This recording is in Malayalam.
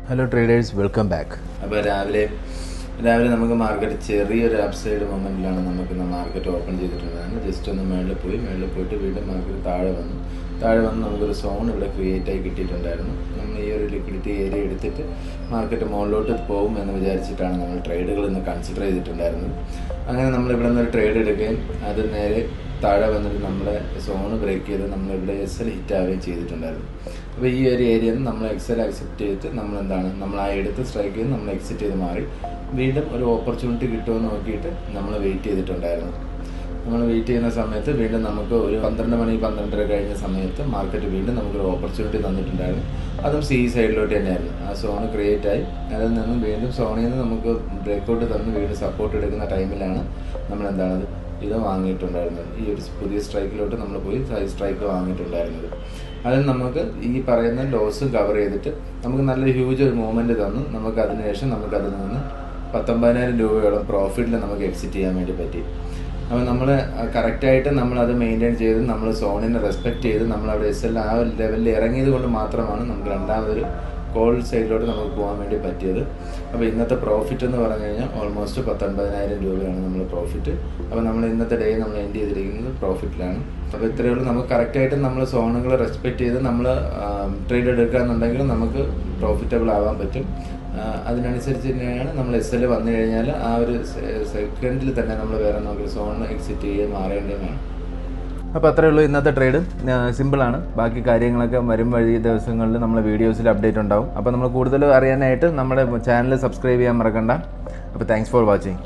Hello traders, welcome back. അപ്പോൾ രാവിലെ നമുക്ക് മാർക്കറ്റ് ചെറിയൊരു അപ്സൈഡ് മൊമെൻറ്റിലാണ് നമുക്ക് മാർക്കറ്റ് ഓപ്പൺ ചെയ്തിട്ടുണ്ടായിരുന്നു. ജസ്റ്റ് ഒന്ന് മേളിൽ പോയിട്ട് വീണ്ടും മാർക്കറ്റ് താഴെ വന്ന് നമുക്കൊരു സോൺ ഇവിടെ ക്രിയേറ്റ് ആയി കിട്ടിയിട്ടുണ്ടായിരുന്നു. നമ്മൾ ഈ ഒരു ലിക്വിഡിറ്റി ഏരിയ എടുത്തിട്ട് മാർക്കറ്റ് മുകളിലോട്ട് പോകും എന്ന് വിചാരിച്ചിട്ടാണ് നമ്മൾ ട്രേഡുകൾ ഇന്ന് കൺസിഡർ ചെയ്തിട്ടുണ്ടായിരുന്നത്. അങ്ങനെ നമ്മൾ ഇവിടെ നിന്ന് ഒരു ട്രേഡ് എടുക്കുകയും അത് നേരെ താഴെ വന്നിട്ട് നമ്മളെ സോണ് ബ്രേക്ക് ചെയ്ത് നമ്മളിവിടെ എസ് എൽ ഹിറ്റ് ആവുകയും ചെയ്തിട്ടുണ്ടായിരുന്നു. അപ്പോൾ ഈ ഒരു ഏരിയയിൽ നിന്ന് നമ്മൾ എക്സൽ അക്സെപ്റ്റ് ചെയ്തിട്ട് നമ്മൾ ആ എടുത്ത് സ്ട്രൈക്ക് ചെയ്ത് നമ്മൾ എക്സിറ്റ് ചെയ്ത് മാറി വീണ്ടും ഒരു ഓപ്പർച്യൂണിറ്റി കിട്ടുമെന്ന് നോക്കിയിട്ട് നമ്മൾ വെയിറ്റ് ചെയ്തിട്ടുണ്ടായിരുന്നു. നമ്മൾ വെയിറ്റ് ചെയ്യുന്ന സമയത്ത് വീണ്ടും നമുക്ക് ഒരു 12:30 കഴിഞ്ഞ സമയത്ത് മാർക്കറ്റ് വീണ്ടും നമുക്കൊരു ഓപ്പർച്യൂണിറ്റി തന്നിട്ടുണ്ടായിരുന്നു. അതും സൈഡിലോട്ട് തന്നെയായിരുന്നു. ആ സോണ് ക്രിയേറ്റ് ആയി അതിൽ നിന്നും വീണ്ടും സോണിൽ നിന്ന് നമുക്ക് ബ്രേക്കൗട്ട് തന്ന് വീണ്ടും സപ്പോർട്ട് എടുക്കുന്ന ടൈമിലാണ് ഇത് വാങ്ങിയിട്ടുണ്ടായിരുന്നത്. ഈ ഒരു പുതിയ സ്ട്രൈക്കിലോട്ട് നമ്മൾ പോയി സ്ട്രൈക്ക് വാങ്ങിയിട്ടുണ്ടായിരുന്നത്. അതിൽ നമുക്ക് ഈ പറയുന്ന ലോസ് കവർ ചെയ്തിട്ട് നമുക്ക് നല്ല ഹ്യൂജ് ഒരു മൂവ്മെൻറ്റ് തന്നു. നമുക്ക് അതിനുശേഷം നമുക്കതിൽ നിന്ന് 19,000 രൂപയോളം പ്രോഫിറ്റിൽ നമുക്ക് എക്സിറ്റ് ചെയ്യാൻ വേണ്ടി പറ്റി. അപ്പോൾ നമ്മൾ കറക്റ്റായിട്ട് നമ്മളത് മെയിൻറ്റെയിൻ ചെയ്ത് നമ്മൾ സോണിനെ റെസ്പെക്റ്റ് ചെയ്ത് നമ്മളവിടെ എസ് എൽ ആ ലെവലിൽ ഇറങ്ങിയത് കൊണ്ട് മാത്രമാണ് നമുക്ക് രണ്ടാമതൊരു കോൾ സൈഡിലോട്ട് നമുക്ക് പോകാൻ വേണ്ടി പറ്റിയത്. അപ്പോൾ ഇന്നത്തെ പ്രോഫിറ്റ് എന്ന് പറഞ്ഞു കഴിഞ്ഞാൽ ഓൾമോസ്റ്റ് 19,000 രൂപയാണ് നമ്മൾ പ്രോഫിറ്റ്. അപ്പോൾ നമ്മൾ ഇന്നത്തെ ഡേ നമ്മൾ എൻഡ് ചെയ്തിരിക്കുന്നത് പ്രോഫിറ്റിലാണ്. അപ്പോൾ ഇത്രയേ ഉള്ളൂ. നമുക്ക് കറക്റ്റായിട്ട് നമ്മൾ സോണുകൾ റെസ്പെക്റ്റ് ചെയ്ത് നമ്മൾ ട്രേഡ് എടുക്കുകയെന്നുണ്ടെങ്കിൽ നമുക്ക് പ്രോഫിറ്റബിൾ ആവാൻ പറ്റും. അതിനനുസരിച്ച് തന്നെയാണ് നമ്മൾ എസ് എൽ വന്നു കഴിഞ്ഞാൽ ആ ഒരു സെക്കൻഡിൽ തന്നെ നമ്മൾ വേറെ നമുക്ക് സോൺ എക്സിറ്റ് ചെയ്യുകയും മാറേണ്ടതുമാണ്. അപ്പോൾ അത്രയേ ഉള്ളൂ ഇന്നത്തെ ട്രേഡ്. സിമ്പിളാണ്. ബാക്കി കാര്യങ്ങളൊക്കെ വരും ദിവസങ്ങളിൽ നമ്മളെ വീഡിയോസിൽ അപ്ഡേറ്റ് ഉണ്ടാവും. അപ്പോൾ നമ്മൾ കൂടുതൽ അറിയാനായിട്ട് നമ്മുടെ ചാനൽ സബ്സ്ക്രൈബ് ചെയ്യാൻ മറക്കണ്ട. അപ്പോൾ താങ്ക്സ് ഫോർ വാച്ചിങ്.